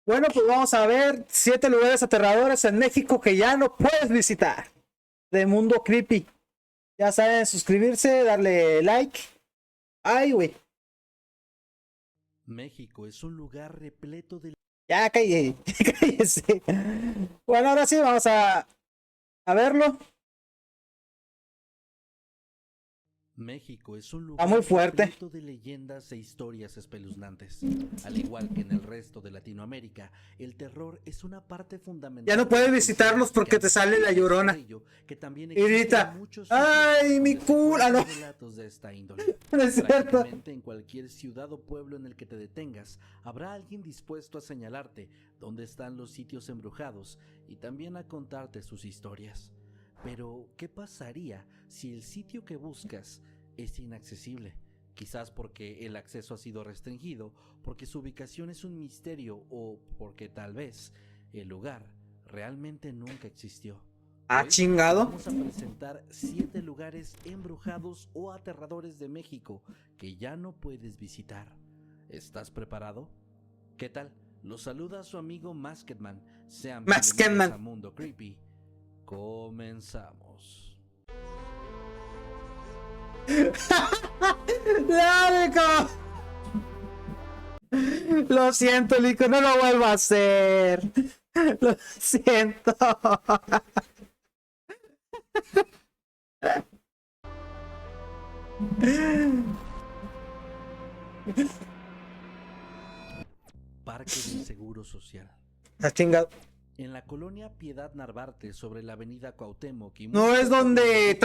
Bueno, pues vamos a ver 7 lugares aterradores en México que ya no puedes visitar. De Mundo Creepy. Ya saben, suscribirse, darle like. Ay, güey. México es un lugar repleto de... Ya cállese. Bueno, ahora sí, vamos a verlo. México es un Está lugar muy fuerte. repleto de leyendas e historias espeluznantes. Al igual que en el resto de Latinoamérica, el terror es una parte fundamental. Ya no puedes visitarlos porque te sale la Llorona. Que también Y grita, ¡ay, mi culo! Ah, no. Relatos de esta índole. No es cierto. Prácticamente en cualquier ciudad o pueblo en el que te detengas, habrá alguien dispuesto a señalarte dónde están los sitios embrujados y también a contarte sus historias. Pero, ¿qué pasaría si el sitio que buscas es inaccesible? Quizás porque el acceso ha sido restringido, porque su ubicación es un misterio o porque tal vez el lugar realmente nunca existió. Ah, chingado. Vamos a presentar 7 lugares embrujados o aterradores de México que ya no puedes visitar. ¿Estás preparado? ¿Qué tal? Los saluda su amigo Masketman. Sean bienvenidos a Mundo Creepy. Comenzamos. ¡Lico! Lo siento, Lico, no lo vuelvo a hacer. Lo siento. Parque del Seguro Social. Ah, chingado. En la colonia Piedad Narvarte, sobre la avenida Cuauhtémoc y no es donde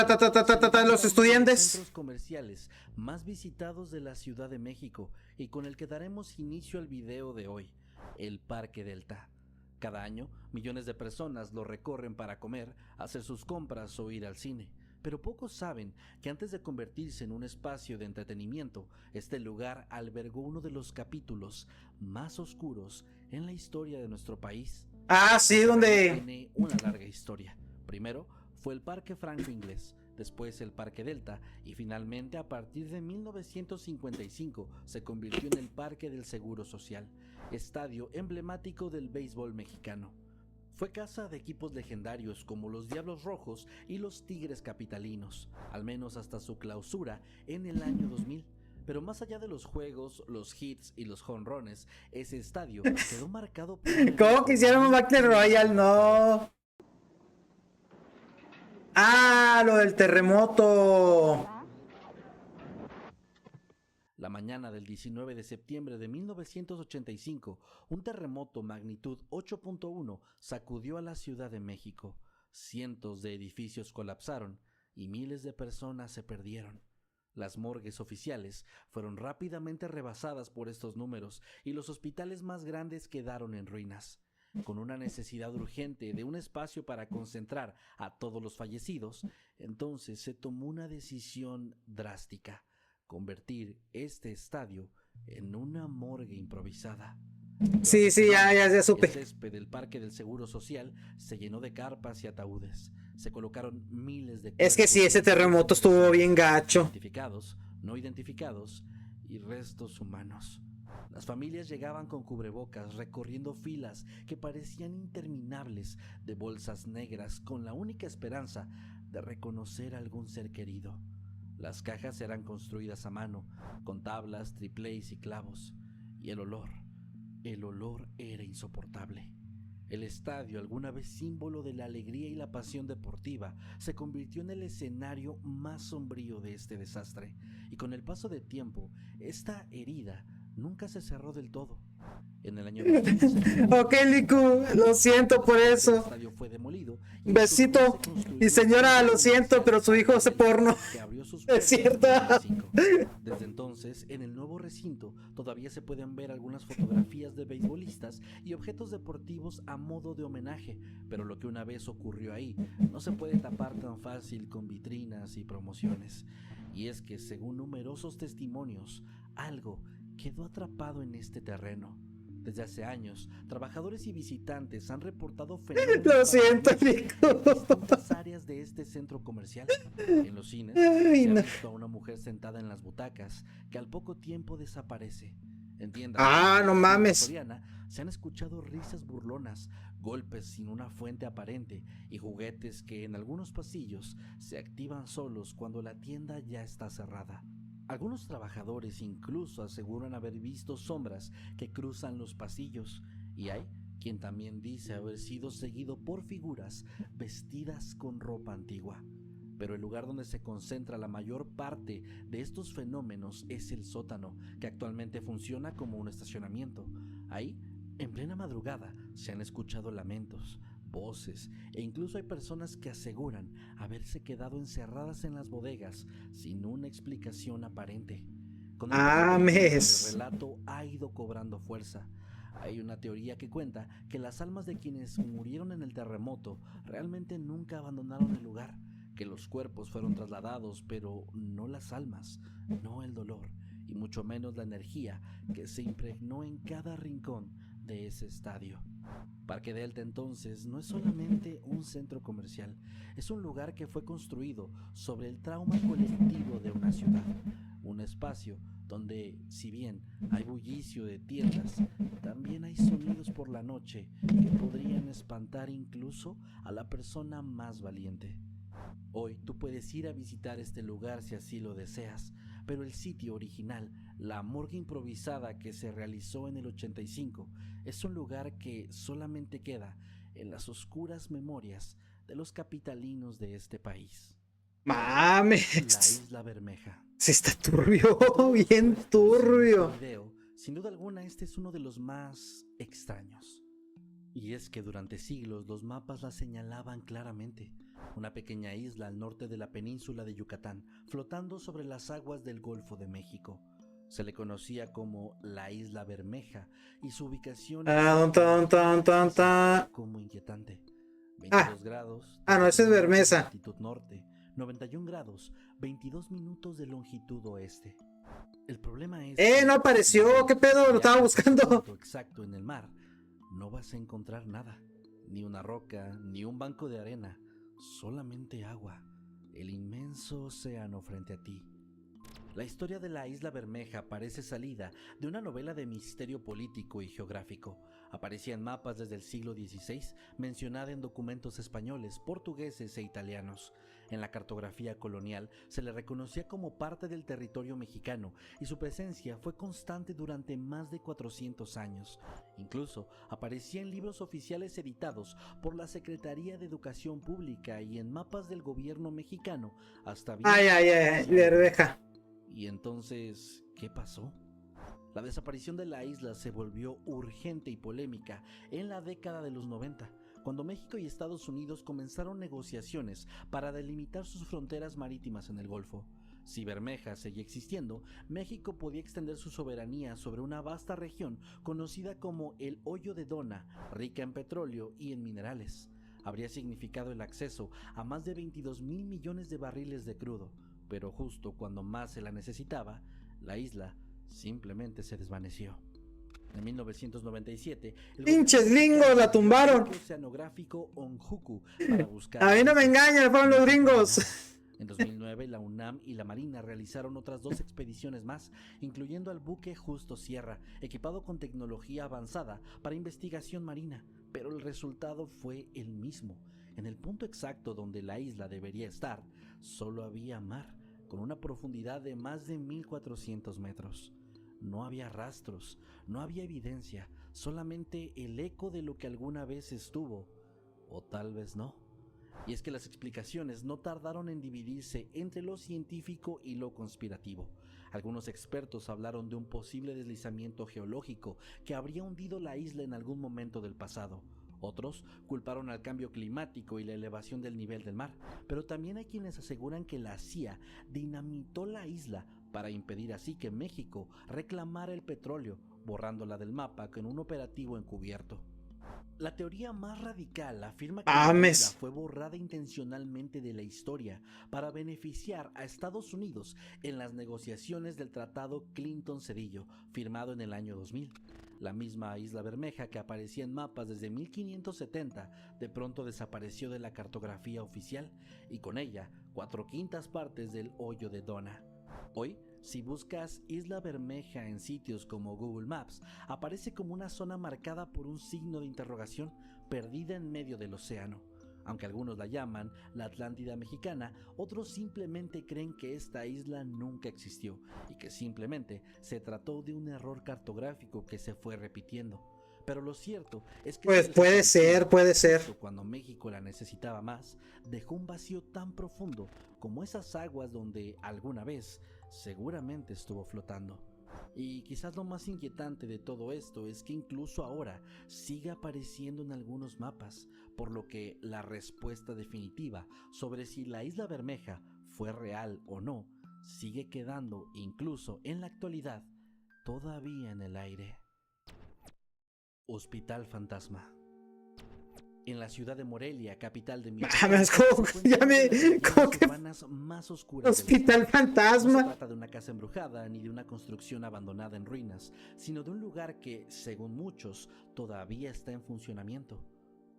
los estudiantes. Centros comerciales más visitados de la Ciudad de México y con el que daremos inicio al video de hoy, el Parque Delta. Cada año, millones de personas lo recorren para comer, hacer sus compras o ir al cine. Pero pocos saben que antes de convertirse en un espacio de entretenimiento, este lugar albergó uno de los capítulos más oscuros en la historia de nuestro país. Ah, sí, donde... Tiene una larga historia. Primero fue el Parque Franco Inglés, después el Parque Delta y finalmente a partir de 1955 se convirtió en el Parque del Seguro Social, estadio emblemático del béisbol mexicano. Fue casa de equipos legendarios como los Diablos Rojos y los Tigres Capitalinos, al menos hasta su clausura en el año 2000. Pero más allá de los juegos, los hits y los jonrones, ese estadio quedó marcado por... ¿Cómo quisieron un Battle Royale? No. Ah, lo del terremoto. La mañana del 19 de septiembre de 1985, un terremoto magnitud 8.1 sacudió a la Ciudad de México. Cientos de edificios colapsaron y miles de personas se perdieron. Las morgues oficiales fueron rápidamente rebasadas por estos números y los hospitales más grandes quedaron en ruinas. Con una necesidad urgente de un espacio para concentrar a todos los fallecidos, entonces se tomó una decisión drástica: convertir este estadio en una morgue improvisada. Sí, ya supe. El césped del Parque del Seguro Social se llenó de carpas y ataúdes. Se colocaron miles de... Es que sí, ese terremoto estuvo bien gacho. Identificados, no identificados y restos humanos. Las familias llegaban con cubrebocas, recorriendo filas que parecían interminables de bolsas negras con la única esperanza de reconocer a algún ser querido. Las cajas eran construidas a mano, con tablas, tripleys y clavos. Y el olor era insoportable. El estadio, alguna vez símbolo de la alegría y la pasión deportiva, se convirtió en el escenario más sombrío de este desastre. Y con el paso del tiempo, esta herida nunca se cerró del todo. En el año 2000, ok, Liku, lo siento por eso. El estadio fue demolido. Besito. Y señora, lo siento, pero su hijo hace porno. Es cierto. Desde entonces, en el nuevo recinto todavía se pueden ver algunas fotografías de beisbolistas y objetos deportivos a modo de homenaje, pero lo que una vez ocurrió ahí no se puede tapar tan fácil con vitrinas y promociones. Y es que, según numerosos testimonios, algo quedó atrapado en este terreno. Desde hace años, trabajadores y visitantes han reportado fenómenos... Lo siento, Nico. En distintas áreas de este centro comercial. En los cines, se ha visto a una mujer sentada en las butacas que al poco tiempo desaparece. En tiendas no mames. Se han escuchado risas burlonas, golpes sin una fuente aparente y juguetes que en algunos pasillos se activan solos cuando la tienda ya está cerrada. Algunos trabajadores incluso aseguran haber visto sombras que cruzan los pasillos, y hay quien también dice haber sido seguido por figuras vestidas con ropa antigua. Pero el lugar donde se concentra la mayor parte de estos fenómenos es el sótano, que actualmente funciona como un estacionamiento. Ahí, en plena madrugada, se han escuchado lamentos, voces e incluso hay personas que aseguran haberse quedado encerradas en las bodegas sin una explicación aparente. Con el paso del tiempo, el relato ha ido cobrando fuerza. Hay una teoría que cuenta que las almas de quienes murieron en el terremoto realmente nunca abandonaron el lugar, que los cuerpos fueron trasladados, pero no las almas, no el dolor, y mucho menos la energía que se impregnó en cada rincón de ese estadio. Parque Delta entonces no es solamente un centro comercial, es un lugar que fue construido sobre el trauma colectivo de una ciudad, un espacio donde, si bien hay bullicio de tiendas, también hay sonidos por la noche que podrían espantar incluso a la persona más valiente. Hoy tú puedes ir a visitar este lugar si así lo deseas, pero el sitio original, la morgue improvisada que se realizó en el 85, es un lugar que solamente queda en las oscuras memorias de los capitalinos de este país. Mames. La Isla Bermeja. Se está turbio, bien turbio. En este video, sin duda alguna, este es uno de los más extraños. Y es que durante siglos los mapas la señalaban claramente. Una pequeña isla al norte de la península de Yucatán, flotando sobre las aguas del Golfo de México. Se le conocía como la Isla Bermeja y su ubicación como inquietante. 22 grados. No, ese es Bermesa. Latitud norte, 91 grados, 22 minutos de longitud oeste. El problema es no apareció, ¿qué pedo? Lo estaba buscando. Exacto en el mar, no vas a encontrar nada, ni una roca, ni un banco de arena, solamente agua, el inmenso océano frente a ti. La historia de la Isla Bermeja parece salida de una novela de misterio político y geográfico. Aparecía en mapas desde el siglo XVI, mencionada en documentos españoles, portugueses e italianos. En la cartografía colonial se le reconocía como parte del territorio mexicano y su presencia fue constante durante más de 400 años. Incluso aparecía en libros oficiales editados por la Secretaría de Educación Pública y en mapas del gobierno mexicano hasta... Bermeja. Y entonces, ¿qué pasó? La desaparición de la isla se volvió urgente y polémica en la década de los 90, cuando México y Estados Unidos comenzaron negociaciones para delimitar sus fronteras marítimas en el Golfo. Si Bermeja seguía existiendo, México podía extender su soberanía sobre una vasta región conocida como el Hoyo de Dona, rica en petróleo y en minerales. Habría significado el acceso a más de 22,000 millones de barriles de crudo, pero justo cuando más se la necesitaba, la isla simplemente se desvaneció. En 1997, el ¡pinches gringos! ¡La tumbaron! Oceanográfico Onjuku para buscar... A mí no me engañan, fueron los gringos. En 2009, la UNAM y la Marina realizaron otras 2 expediciones más, incluyendo al buque Justo Sierra, equipado con tecnología avanzada para investigación marina, pero el resultado fue el mismo. En el punto exacto donde la isla debería estar, solo había mar, con una profundidad de más de 1,400 metros. No había rastros, no había evidencia, solamente el eco de lo que alguna vez estuvo, o tal vez no. Y es que las explicaciones no tardaron en dividirse entre lo científico y lo conspirativo. Algunos expertos hablaron de un posible deslizamiento geológico que habría hundido la isla en algún momento del pasado. Otros culparon al cambio climático y la elevación del nivel del mar, pero también hay quienes aseguran que la CIA dinamitó la isla para impedir así que México reclamara el petróleo, borrándola del mapa con un operativo encubierto. La teoría más radical afirma que la isla fue borrada intencionalmente de la historia para beneficiar a Estados Unidos en las negociaciones del Tratado Clinton-Cedillo, firmado en el año 2000. La misma Isla Bermeja que aparecía en mapas desde 1570 de pronto desapareció de la cartografía oficial y con ella 4/5 partes del Hoyo de Dona. Hoy Si buscas Isla Bermeja en sitios como Google Maps, aparece como una zona marcada por un signo de interrogación perdida en medio del océano. Aunque algunos la llaman la Atlántida mexicana, otros simplemente creen que esta isla nunca existió y que simplemente se trató de un error cartográfico que se fue repitiendo. Pero lo cierto es que Pues su puede ser, puede ser. justo cuando México la necesitaba más, dejó un vacío tan profundo como esas aguas donde alguna vez seguramente estuvo flotando. Y quizás lo más inquietante de todo esto es que incluso ahora sigue apareciendo en algunos mapas, por lo que la respuesta definitiva sobre si la Isla Bermeja fue real o no sigue quedando, incluso en la actualidad, todavía en el aire. Hospital Fantasma. En la ciudad de Morelia, capital de Michoacán, Como, se encuentra ya una de las me, como leyendas que urbanas más oscuras del Hospital estado. No se Fantasma. trata de una casa embrujada ni de una construcción abandonada en ruinas, sino de un lugar que, según muchos, todavía está en funcionamiento.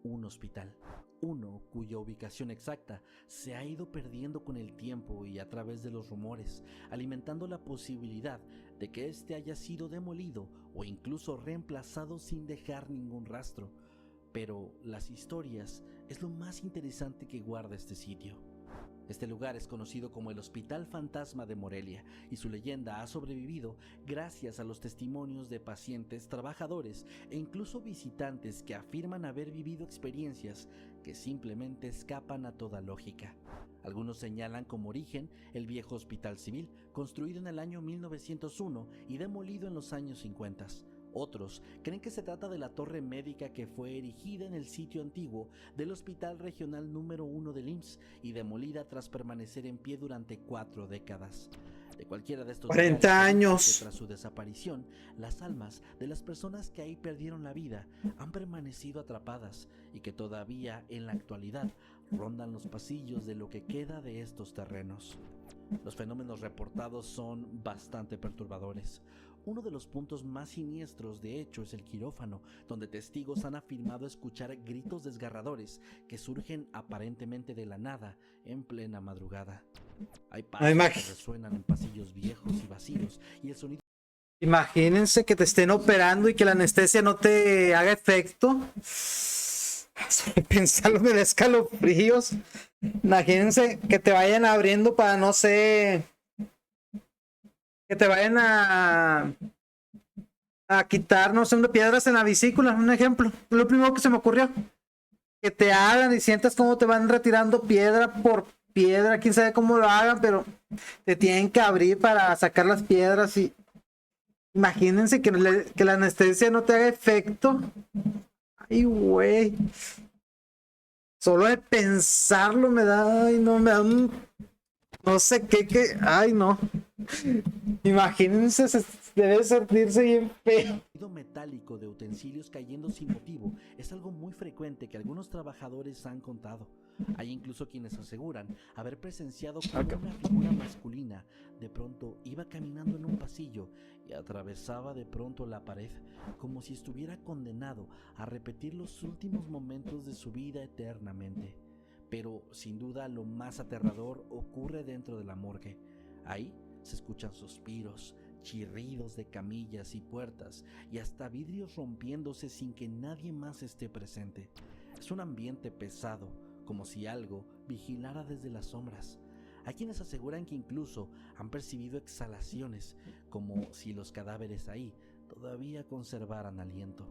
Un hospital. Uno cuya ubicación exacta se ha ido perdiendo con el tiempo y a través de los rumores, alimentando la posibilidad de que este haya sido demolido o incluso reemplazado sin dejar ningún rastro. Pero las historias es lo más interesante que guarda este sitio. Este lugar es conocido como el Hospital Fantasma de Morelia y su leyenda ha sobrevivido gracias a los testimonios de pacientes, trabajadores e incluso visitantes que afirman haber vivido experiencias que simplemente escapan a toda lógica. Algunos señalan como origen el viejo hospital civil, construido en el año 1901 y demolido en los años 50. Otros creen que se trata de la torre médica que fue erigida en el sitio antiguo del Hospital Regional número 1 del IMSS y demolida tras permanecer en pie durante 4 décadas. De cualquiera de estos 40 lugares se dice años. que tras su desaparición, las almas de las personas que ahí perdieron la vida han permanecido atrapadas y que todavía en la actualidad rondan los pasillos de lo que queda de estos terrenos. Los fenómenos reportados son bastante perturbadores. Uno de los puntos más siniestros, de hecho, es el quirófano, donde testigos han afirmado escuchar gritos desgarradores que surgen aparentemente de la nada en plena madrugada. Hay pasos que resuenan en pasillos viejos y vacíos y el sonido... Imagínense que te estén operando y que la anestesia no te haga efecto. Solo pensarlo me da escalofríos. Imagínense que te vayan abriendo para, no sé, que te vayan a quitar, no sé, unas piedras en la vesícula, un ejemplo. Lo primero que se me ocurrió. Que te hagan y sientas cómo te van retirando piedra por piedra. Quién sabe cómo lo hagan, pero te tienen que abrir para sacar las piedras. Y imagínense que la anestesia no te haga efecto. Ay, güey. Solo de pensarlo me da, ay, no, me da un, no sé qué, ay, no. Imagínense, debe sentirse bien feo. El metálico de utensilios cayendo sin motivo es algo muy frecuente que algunos trabajadores han contado. Hay incluso quienes aseguran haber presenciado como una figura masculina de pronto iba caminando en un pasillo y atravesaba de pronto la pared, como si estuviera condenado a repetir los últimos momentos de su vida eternamente. Pero sin duda lo más aterrador ocurre dentro de la morgue. Ahí se escuchan suspiros, chirridos de camillas y puertas y hasta vidrios rompiéndose sin que nadie más esté presente. Es un ambiente pesado, como si algo vigilara desde las sombras. Hay quienes aseguran que incluso han percibido exhalaciones, como si los cadáveres ahí todavía conservaran aliento.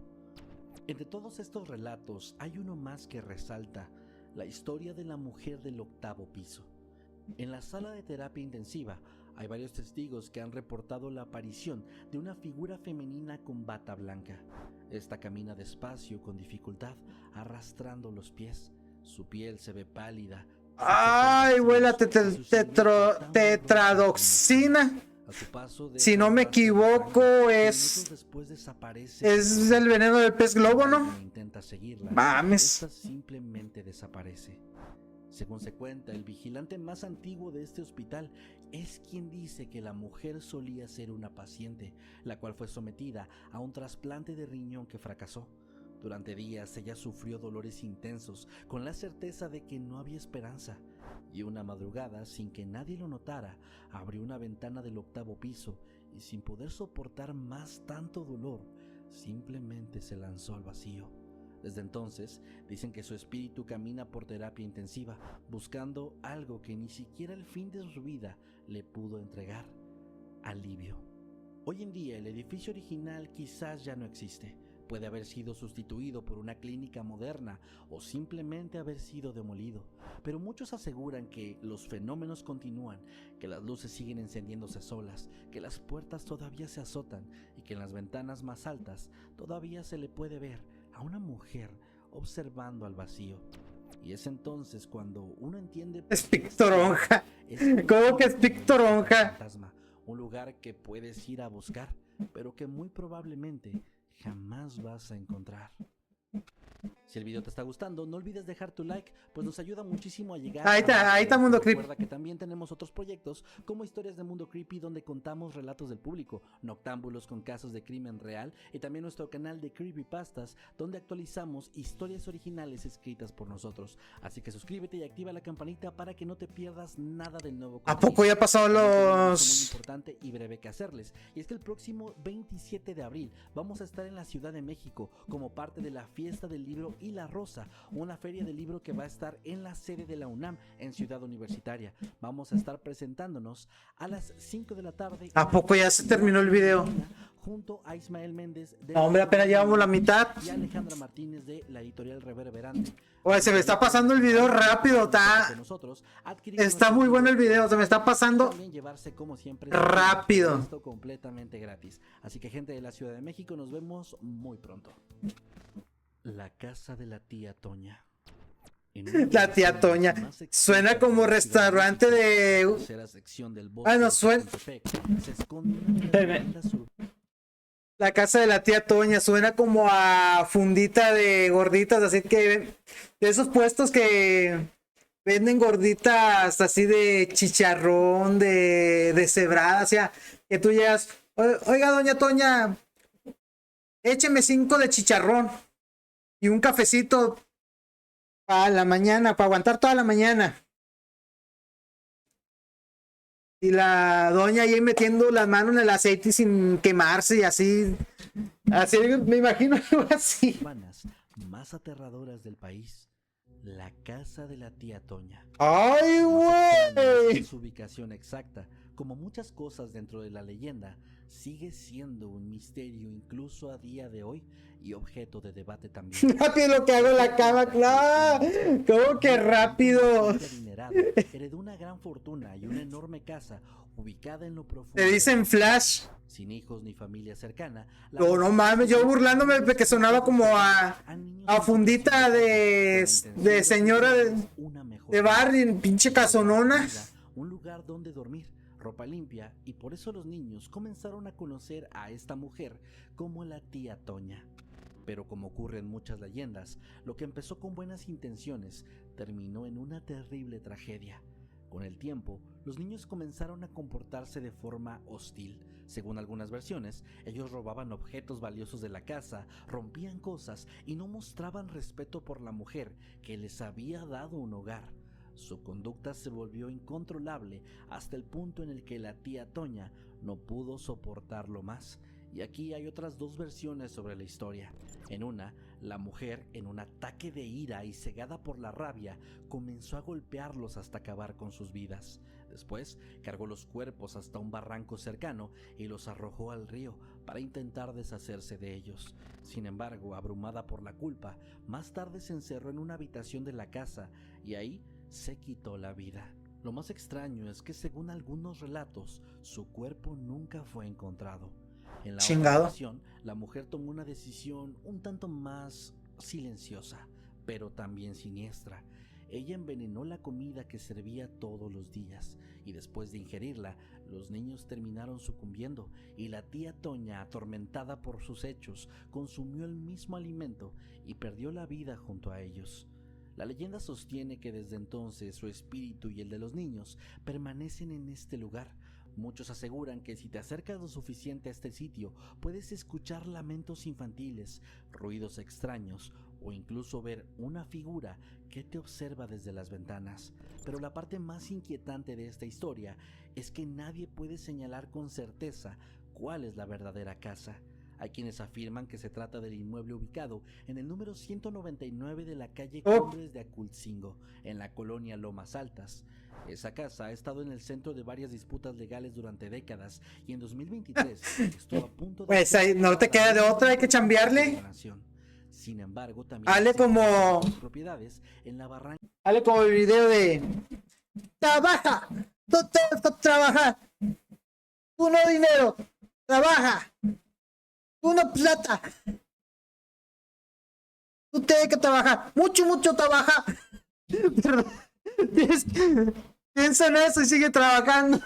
Entre todos estos relatos hay uno más que resalta la historia de la mujer del 8º piso. En la sala de terapia intensiva hay varios testigos que han reportado la aparición de una figura femenina con bata blanca. Esta camina despacio con dificultad, arrastrando los pies. Su piel se ve pálida. Ay, güey, la tetradoxina. Si no me equivoco, es el veneno del pez globo, ¿no? Mames. Esta simplemente desaparece. Según se cuenta, el vigilante más antiguo de este hospital es quien dice que la mujer solía ser una paciente, la cual fue sometida a un trasplante de riñón que fracasó. Durante días ella sufrió dolores intensos, con la certeza de que no había esperanza, y una madrugada, sin que nadie lo notara, abrió una ventana del 8º piso y, sin poder soportar más tanto dolor, simplemente se lanzó al vacío. Desde entonces, dicen que su espíritu camina por terapia intensiva, buscando algo que ni siquiera el fin de su vida le pudo entregar: alivio. Hoy en día el edificio original quizás ya no existe. Puede haber sido sustituido por una clínica moderna o simplemente haber sido demolido, pero muchos aseguran que los fenómenos continúan, que las luces siguen encendiéndose solas, que las puertas todavía se azotan y que en las ventanas más altas todavía se le puede ver a una mujer observando al vacío. Y es entonces cuando uno entiende Es Pictoronja. ¿Cómo que es Pictoronja? Fantasma, un lugar que puedes ir a buscar, pero que muy probablemente jamás vas a encontrar. Si el video te está gustando, no olvides dejar tu like, pues nos ayuda muchísimo a llegar Ahí está Mundo Creepy. Recuerda que también tenemos otros proyectos como Historias de Mundo Creepy, donde contamos relatos del público, noctámbulos con casos de crimen real, y también nuestro canal de Creepypastas, donde actualizamos historias originales escritas por nosotros. Así que suscríbete y activa la campanita para que no te pierdas nada del nuevo contenido. ¿A poco ya pasó También tengo un anuncio muy los...? importante y breve que hacerles, y es que el próximo 27 de abril vamos a estar en la Ciudad de México como parte de la Fiesta del Libro y la Rosa, una feria de libro que va a estar en la sede de la UNAM en Ciudad Universitaria. Vamos a estar presentándonos a las 5 de la tarde. ¿A poco ya se terminó el video? Junto a Ismael Méndez de No, hombre, apenas llevamos la mitad. y Alejandra Martínez de la editorial Reverberante. Oye, se me está pasando el video rápido, está muy bueno el video, se me está pasando También llevarse, como siempre, rápido. esto completamente gratis. Así que, gente de la Ciudad de México, nos vemos muy pronto. La casa de la tía Toña. La tía Toña. Suena como restaurante de... Ah, no, suena... La casa de la tía Toña suena como a fundita de gorditas, así que de esos puestos que venden gorditas así de chicharrón, de cebrada, o sea, que tú llegas, oiga, doña Toña, écheme 5 de chicharrón y un cafecito para la mañana, para aguantar toda la mañana. Y la doña ahí metiendo las manos en el aceite sin quemarse y así. Así me imagino algo así. Más aterradoras del país. La casa de la tía Toña. ¡Ay, güey! Su ubicación exacta, como muchas cosas dentro de la leyenda, sigue siendo un misterio incluso a día de hoy y objeto de debate también. Rápido lo que hago en la cama, claro. ¿Cómo que rápido? Adinerado, heredó una gran fortuna y una enorme casa ubicada en lo profundo. Te dicen Flash. Sin hijos ni familia cercana. No mames, yo burlándome de que sonaba como a fundita de señora de barrio, pinche casonona. Un lugar donde dormir, ropa limpia, y por eso los niños comenzaron a conocer a esta mujer como la tía Toña. Pero como ocurre en muchas leyendas, lo que empezó con buenas intenciones terminó en una terrible tragedia. Con el tiempo, los niños comenzaron a comportarse de forma hostil. Según algunas versiones, ellos robaban objetos valiosos de la casa, rompían cosas y no mostraban respeto por la mujer que les había dado un hogar. Su conducta se volvió incontrolable hasta el punto en el que la tía Toña no pudo soportarlo más. Y aquí hay otras 2 versiones sobre la historia. En una, la mujer, en un ataque de ira y cegada por la rabia, comenzó a golpearlos hasta acabar con sus vidas. Después, cargó los cuerpos hasta un barranco cercano y los arrojó al río para intentar deshacerse de ellos. Sin embargo, abrumada por la culpa, más tarde se encerró en una habitación de la casa y ahí se quitó la vida. Lo más extraño es que, según algunos relatos, su cuerpo nunca fue encontrado. En la otra ocasión, la mujer tomó una decisión un tanto más silenciosa, pero también siniestra. Ella envenenó la comida que servía todos los días, y después de ingerirla, los niños terminaron sucumbiendo, y la tía Toña, atormentada por sus hechos, consumió el mismo alimento y perdió la vida junto a ellos. La leyenda sostiene que desde entonces su espíritu y el de los niños permanecen en este lugar, Muchos aseguran que si te acercas lo suficiente a este sitio, puedes escuchar lamentos infantiles, ruidos extraños o incluso ver una figura que te observa desde las ventanas. Pero la parte más inquietante de esta historia es que nadie puede señalar con certeza cuál es la verdadera casa. Hay quienes afirman que se trata del inmueble ubicado en el número 199 de la calle Cumbres de Acultzingo, en la colonia Lomas Altas. Esa casa ha estado en el centro de varias disputas legales durante décadas y en 2023 estuvo a punto de Pues ser ahí no te declarada queda de otra, hay que chambearle. nación. Sin embargo, también Hale existen como, otras propiedades en la barranca hale como el video de trabaja, tú tienes que trabajar, tú no dinero, trabaja, tú no plata, tú tienes que trabajar, mucho, mucho trabaja. Pero piensa en eso y sigue trabajando.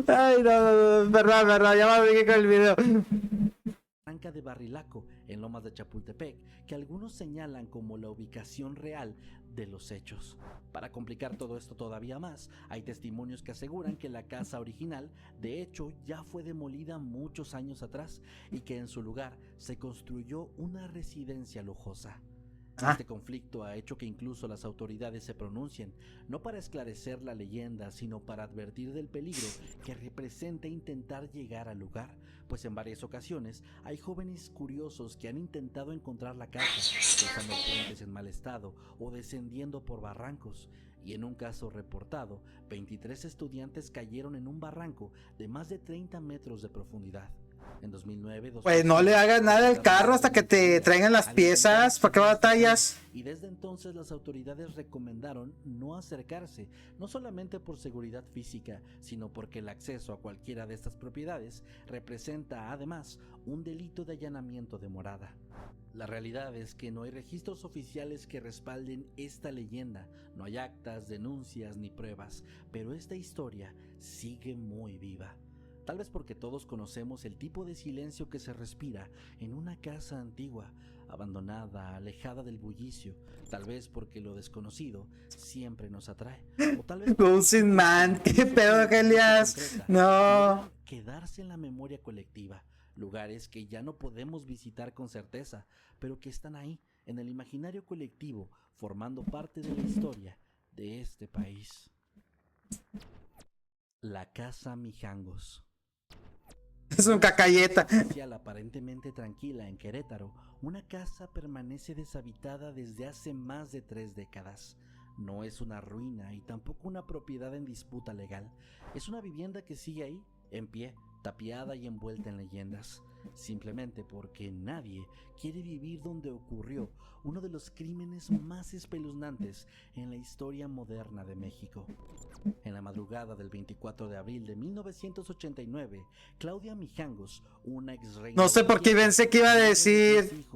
Ay, no, verdad, ya me ubiqué con el video. de Barrilaco, en Lomas de Chapultepec, que algunos señalan como la ubicación real de los hechos. Para complicar todo esto todavía más, hay testimonios que aseguran que la casa original, de hecho, ya fue demolida muchos años atrás y que en su lugar se construyó una residencia lujosa. Este conflicto ha hecho que incluso las autoridades se pronuncien, no para esclarecer la leyenda, sino para advertir del peligro que representa intentar llegar al lugar, pues en varias ocasiones hay jóvenes curiosos que han intentado encontrar la casa, cruzando puentes en mal estado o descendiendo por barrancos. Y en un caso reportado, 23 estudiantes cayeron en un barranco de más de 30 metros de profundidad. En 2009, pues no le hagas nada al carro hasta que te traigan las piezas. ¿Para qué batallas? Y desde entonces las autoridades recomendaron no acercarse, no solamente por seguridad física, sino porque el acceso a cualquiera de estas propiedades representa además un delito de allanamiento de morada. La realidad es que no hay registros oficiales que respalden esta leyenda, no hay actas, denuncias ni pruebas, pero esta historia sigue muy viva. Tal vez porque todos conocemos el tipo de silencio que se respira en una casa antigua, abandonada, alejada del bullicio. Tal vez porque lo desconocido siempre nos atrae. O tal vez Ghosting Man, qué pedo, Elias. No. Quedarse en la memoria colectiva. Lugares que ya no podemos visitar con certeza, pero que están ahí, en el imaginario colectivo, formando parte de la historia de este país. La Casa Mijangos. Es un cacayeta. Aparentemente tranquila en Querétaro, una casa permanece deshabitada desde hace más de 3 décadas. No es una ruina y tampoco una propiedad en disputa legal. Es una vivienda que sigue ahí, en pie, tapiada y envuelta en leyendas. Simplemente porque nadie quiere vivir donde ocurrió uno de los crímenes más espeluznantes en la historia moderna de México. En la madrugada del 24 de abril de 1989, Claudia Mijangos, una ex reina... No sé por qué pensé que iba a decir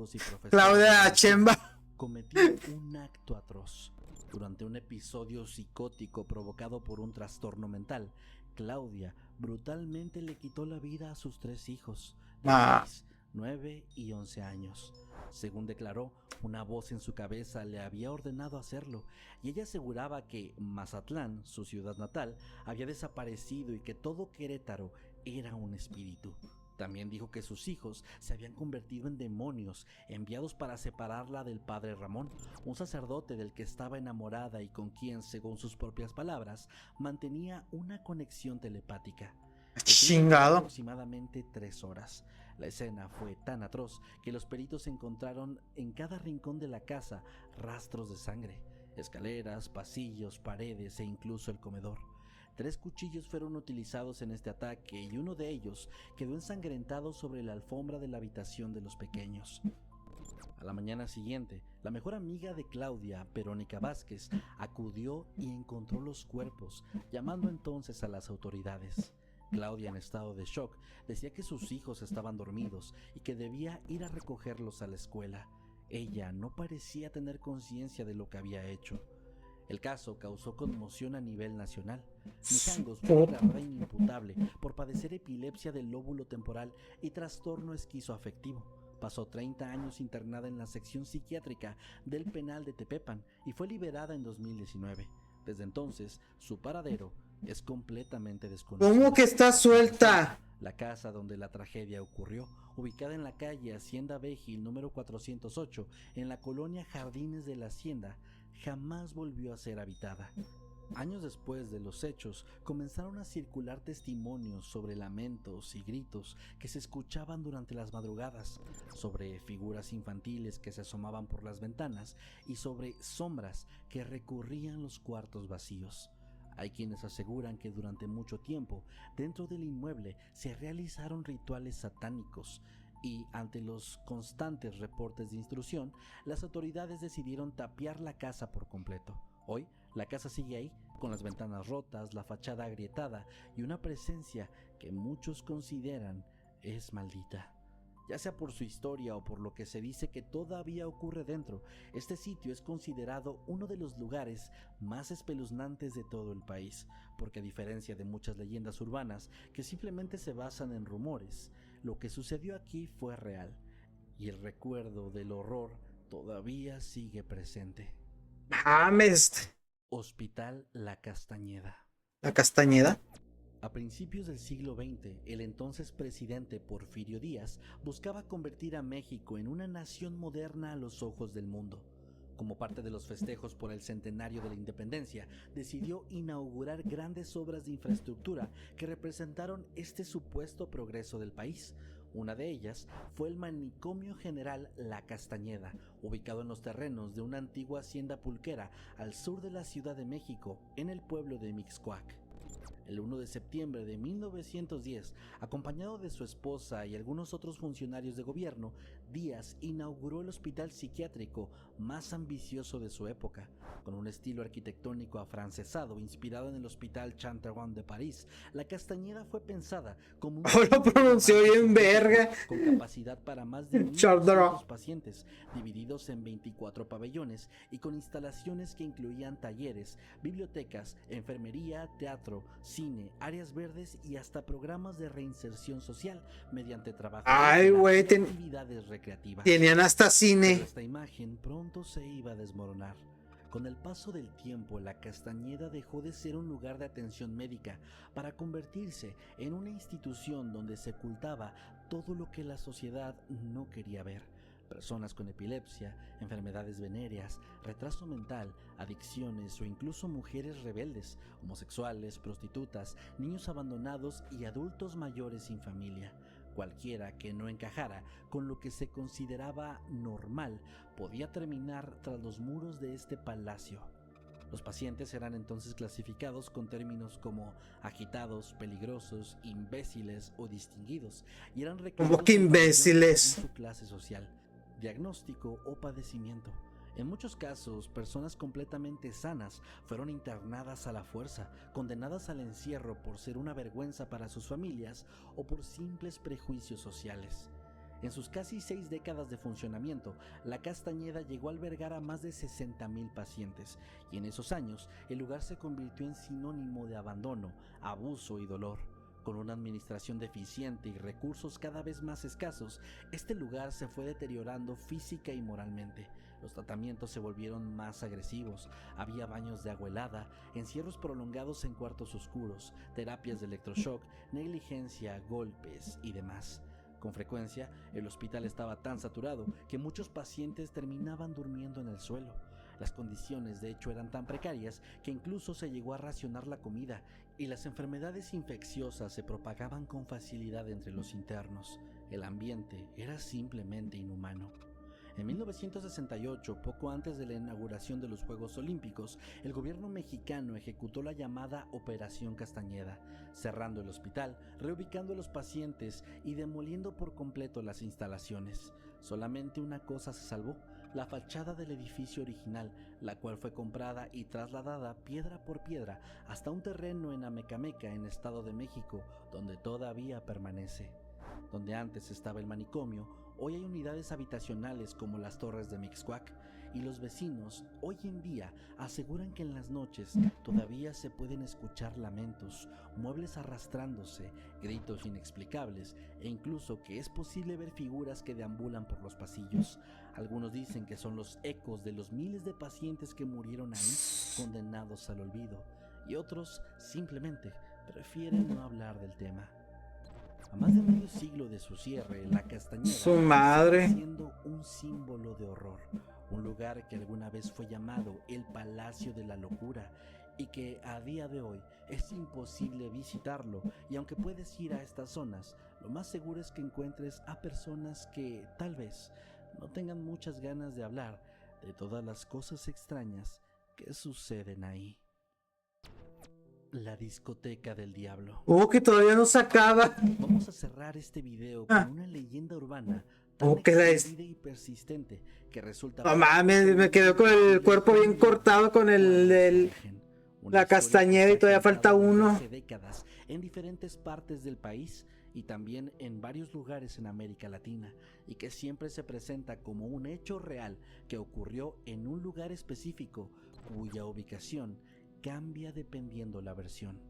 Claudia Chemba. Cometió un acto atroz. Durante un episodio psicótico provocado por un trastorno mental, Claudia brutalmente le quitó la vida a sus 3 hijos, de 6, 9 y 11 años. Según declaró, una voz en su cabeza le había ordenado hacerlo, y ella aseguraba que Mazatlán, su ciudad natal, había desaparecido y que todo Querétaro era un espíritu. También dijo que sus hijos se habían convertido en demonios enviados para separarla del padre Ramón, un sacerdote del que estaba enamorada y con quien, según sus propias palabras, mantenía una conexión telepática. Chingado. Aproximadamente 3 horas. La escena fue tan atroz que los peritos encontraron en cada rincón de la casa rastros de sangre, escaleras, pasillos, paredes e incluso el comedor. 3 cuchillos fueron utilizados en este ataque y uno de ellos quedó ensangrentado sobre la alfombra de la habitación de los pequeños. A la mañana siguiente, la mejor amiga de Claudia, Verónica Vázquez, acudió y encontró los cuerpos, llamando entonces a las autoridades. Claudia, en estado de shock, decía que sus hijos estaban dormidos y que debía ir a recogerlos a la escuela. Ella no parecía tener conciencia de lo que había hecho. El caso causó conmoción a nivel nacional. Mijangos fue declarada inimputable por padecer epilepsia del lóbulo temporal y trastorno esquizoafectivo. Pasó 30 años internada en la sección psiquiátrica del penal de Tepepan y fue liberada en 2019. Desde entonces, su paradero es completamente desconocido. ¿Cómo que está suelta? La casa donde la tragedia ocurrió, ubicada en la calle Hacienda Végil número 408, en la colonia Jardines de la Hacienda, jamás volvió a ser habitada. Años después de los hechos, comenzaron a circular testimonios sobre lamentos y gritos que se escuchaban durante las madrugadas, sobre figuras infantiles que se asomaban por las ventanas y sobre sombras que recorrían los cuartos vacíos. Hay quienes aseguran que durante mucho tiempo, dentro del inmueble se realizaron rituales satánicos y, ante los constantes reportes de intrusión, las autoridades decidieron tapiar la casa por completo. Hoy, la casa sigue ahí, con las ventanas rotas, la fachada agrietada y una presencia que muchos consideran es maldita. Ya sea por su historia o por lo que se dice que todavía ocurre dentro, este sitio es considerado uno de los lugares más espeluznantes de todo el país, porque a diferencia de muchas leyendas urbanas que simplemente se basan en rumores, lo que sucedió aquí fue real, y el recuerdo del horror todavía sigue presente. Mames. Hospital La Castañeda. ¿La Castañeda? A principios del siglo XX, el entonces presidente Porfirio Díaz buscaba convertir a México en una nación moderna a los ojos del mundo. Como parte de los festejos por el centenario de la independencia, decidió inaugurar grandes obras de infraestructura que representaron este supuesto progreso del país. Una de ellas fue el Manicomio General La Castañeda, ubicado en los terrenos de una antigua hacienda pulquera al sur de la Ciudad de México, en el pueblo de Mixcoac. El 1 de septiembre de 1910, acompañado de su esposa y algunos otros funcionarios de gobierno, Díaz inauguró el hospital psiquiátrico más ambicioso de su época, con un estilo arquitectónico afrancesado inspirado en el Hospital Chanteron de París. La Castañeda fue pensada como un Lo pronunció bien verga. con capacidad para más de 1.200 pacientes, divididos en 24 pabellones y con instalaciones que incluían talleres, bibliotecas, enfermería, teatro, cine, áreas verdes y hasta programas de reinserción social mediante trabajo y actividades recreativas. Tenían hasta cine. Pero esta imagen pronto se iba a desmoronar. Con el paso del tiempo, la Castañeda dejó de ser un lugar de atención médica para convertirse en una institución donde se ocultaba todo lo que la sociedad no quería ver. Personas con epilepsia, enfermedades venéreas, retraso mental, adicciones o incluso mujeres rebeldes, homosexuales, prostitutas, niños abandonados y adultos mayores sin familia. Cualquiera que no encajara con lo que se consideraba normal podía terminar tras los muros de este palacio. Los pacientes eran entonces clasificados con términos como agitados, peligrosos, imbéciles o distinguidos, y eran requeridos ¿Cómo que imbéciles? según su clase social, diagnóstico o padecimiento. En muchos casos, personas completamente sanas fueron internadas a la fuerza, condenadas al encierro por ser una vergüenza para sus familias o por simples prejuicios sociales. En sus casi 6 décadas de funcionamiento, la Castañeda llegó a albergar a más de 60,000 pacientes, y en esos años el lugar se convirtió en sinónimo de abandono, abuso y dolor. Con una administración deficiente y recursos cada vez más escasos, este lugar se fue deteriorando física y moralmente. Los tratamientos se volvieron más agresivos, había baños de agua helada, encierros prolongados en cuartos oscuros, terapias de electroshock, negligencia, golpes y demás. Con frecuencia, el hospital estaba tan saturado que muchos pacientes terminaban durmiendo en el suelo. Las condiciones de hecho eran tan precarias que incluso se llegó a racionar la comida y las enfermedades infecciosas se propagaban con facilidad entre los internos. El ambiente era simplemente inhumano. En 1968, poco antes de la inauguración de los Juegos Olímpicos, el gobierno mexicano ejecutó la llamada Operación Castañeda, cerrando el hospital, reubicando a los pacientes y demoliendo por completo las instalaciones. Solamente una cosa se salvó: la fachada del edificio original, la cual fue comprada y trasladada piedra por piedra hasta un terreno en Amecameca, en Estado de México, donde todavía permanece. Donde antes estaba el manicomio, hoy hay unidades habitacionales como las Torres de Mixcoac, y los vecinos hoy en día aseguran que en las noches todavía se pueden escuchar lamentos, muebles arrastrándose, gritos inexplicables e incluso que es posible ver figuras que deambulan por los pasillos. Algunos dicen que son los ecos de los miles de pacientes que murieron ahí, condenados al olvido. y otros simplemente prefieren no hablar del tema. A más de medio siglo de su cierre, la Castañeda Su madre. sigue siendo un símbolo de horror, un lugar que alguna vez fue llamado el Palacio de la Locura y que a día de hoy es imposible visitarlo, y aunque puedes ir a estas zonas, lo más seguro es que encuentres a personas que tal vez no tengan muchas ganas de hablar de todas las cosas extrañas que suceden ahí. La discoteca del diablo. Que todavía no se acaba. Vamos a cerrar este video con una leyenda urbana tan que la extendida y persistente que resulta... No mames, me quedó con el cuerpo bien cortado con la Castañeda y todavía falta uno. Hace décadas en diferentes partes del país y también en varios lugares en América Latina, y que siempre se presenta como un hecho real que ocurrió en un lugar específico, cuya ubicación cambia dependiendo la versión.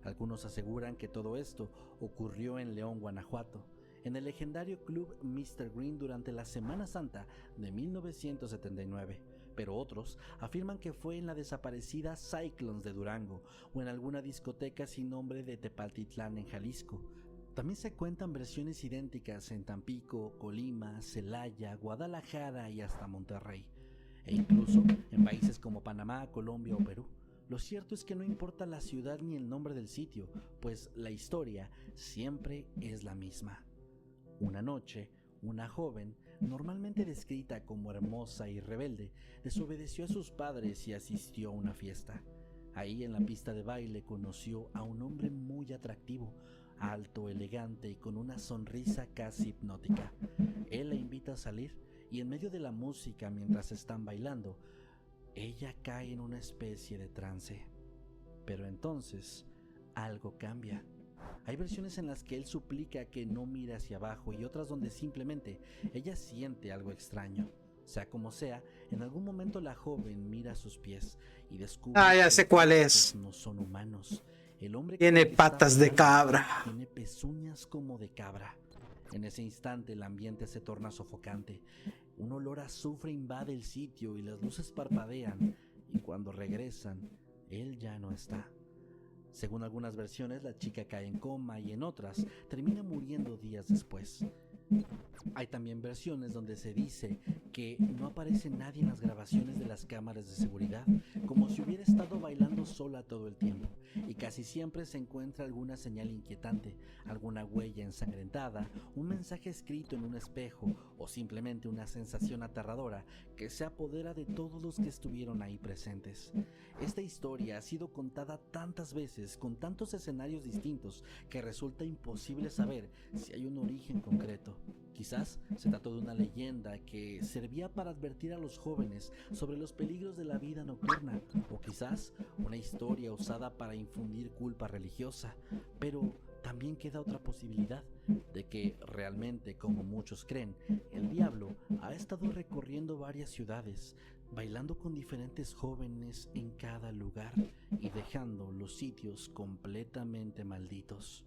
Algunos aseguran que todo esto ocurrió en León, Guanajuato, en el legendario club Mr. Green durante la Semana Santa de 1979, pero otros afirman que fue en la desaparecida Cyclones de Durango o en alguna discoteca sin nombre de Tepaltitlán, en Jalisco. También se cuentan versiones idénticas en Tampico, Colima, Celaya, Guadalajara y hasta Monterrey, e incluso en países como Panamá, Colombia o Perú. Lo cierto es que no importa la ciudad ni el nombre del sitio, pues la historia siempre es la misma. Una noche, una joven, normalmente descrita como hermosa y rebelde, desobedeció a sus padres y asistió a una fiesta. Ahí en la pista de baile conoció a un hombre muy atractivo, alto, elegante y con una sonrisa casi hipnótica. Él la invita a salir y en medio de la música, mientras están bailando, ella cae en una especie de trance. Pero entonces, algo cambia. Hay versiones en las que él suplica que no mire hacia abajo y otras donde simplemente ella siente algo extraño. Sea como sea, en algún momento la joven mira a sus pies y descubre ya sé cuál es. no son humanos. El hombre tiene patas de cabra. Tiene pezuñas como de cabra. En ese instante el ambiente se torna sofocante. Un olor a azufre invade el sitio y las luces parpadean, y cuando regresan, él ya no está. Según algunas versiones, la chica cae en coma y en otras termina muriendo días después. Hay también versiones donde se dice que no aparece nadie en las grabaciones de las cámaras de seguridad, como si hubiera estado bailando sola todo el tiempo, y casi siempre se encuentra alguna señal inquietante, alguna huella ensangrentada, un mensaje escrito en un espejo o simplemente una sensación aterradora que se apodera de todos los que estuvieron ahí presentes. Esta historia ha sido contada tantas veces, con tantos escenarios distintos, que resulta imposible saber si hay un origen concreto. Quizás se trató de una leyenda que servía para advertir a los jóvenes sobre los peligros de la vida nocturna, o quizás una historia usada para infundir culpa religiosa. Pero también queda otra posibilidad de que realmente, como muchos creen, el diablo ha estado recorriendo varias ciudades, bailando con diferentes jóvenes en cada lugar y dejando los sitios completamente malditos.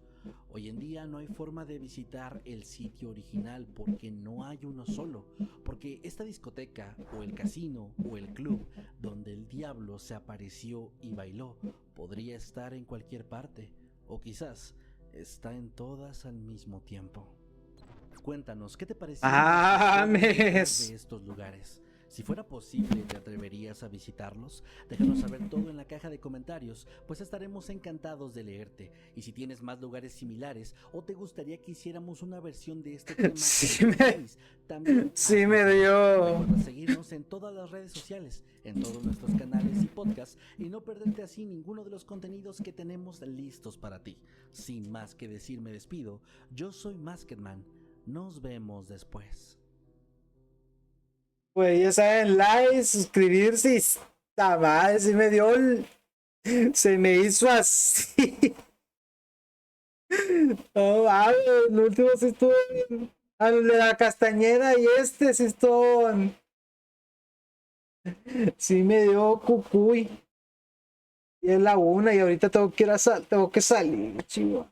Hoy en día no hay forma de visitar el sitio original porque no hay uno solo, porque esta discoteca o el casino o el club donde el diablo se apareció y bailó podría estar en cualquier parte, o quizás está en todas al mismo tiempo. Cuéntanos, ¿qué te pareció de estos lugares? Si fuera posible, ¿te atreverías a visitarlos? Déjanos saber todo en la caja de comentarios, pues estaremos encantados de leerte. Y si tienes más lugares similares o te gustaría que hiciéramos una versión de este tema, también sí me dio. Recuerda seguirnos en todas las redes sociales, en todos nuestros canales y podcasts, y no perderte así ninguno de los contenidos que tenemos listos para ti. Sin más que decir, me despido. Yo soy Maskedman. Nos vemos después. Pues ya saben, like, suscribirse y esta madre se me dio se me hizo así. No, el último sí estuvo bien. El de la Castañeda y sí estuvo. Sí me dio cucuy. Y es la 1 y ahorita tengo que salir, chivo.